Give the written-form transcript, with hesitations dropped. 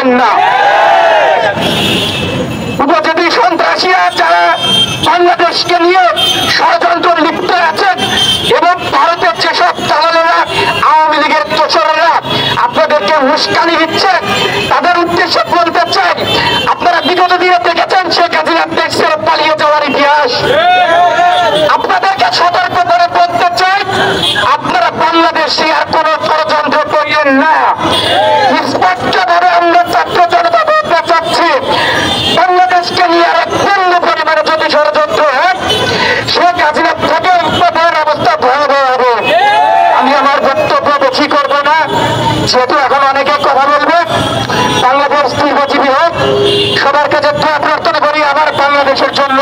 বলেন না? উপজাতি সন্ত্রাসীরা যারা বাংলাদেশকে নিয়ে ষড়যন্ত্র লিপ্ত আছেন এবং ভারতের যেসব দালালেরা আওয়ামী লীগের দোসরেরা আপনাদেরকে উস্কানি দিচ্ছেন, তাদের উদ্দেশ্যে বলতে চাই, আপনারা বিগত দিনে দেখেছেন শেখ হাসিনার দেশ ছেড়ে পালিয়ে যাওয়ার ইতিহাস। আপনাদেরকে সতর্ক করে বলতে চাই, আপনারা বাংলাদেশে আর কোন ষড়যন্ত্র করিয়েন না। স্পষ্টভাবে আমরা ছাত্র জনতা বলতে চাচ্ছি, বাংলাদেশকে নিয়ে আর পূর্ণ পরিমাণে যদি ষড়যন্ত্র হয়, শেখ হাসিনা থেকে আপনাদের অবস্থা ভয়াবহ হবে। আমি আমার বক্তব্য বেশি করবো না, যেহেতু এখন অনেকে কথা বলবে। বাংলাদেশ দীর্ঘজীবী হোক, সবার কাছে প্রার্থনা করি আমার বাংলাদেশের জন্য।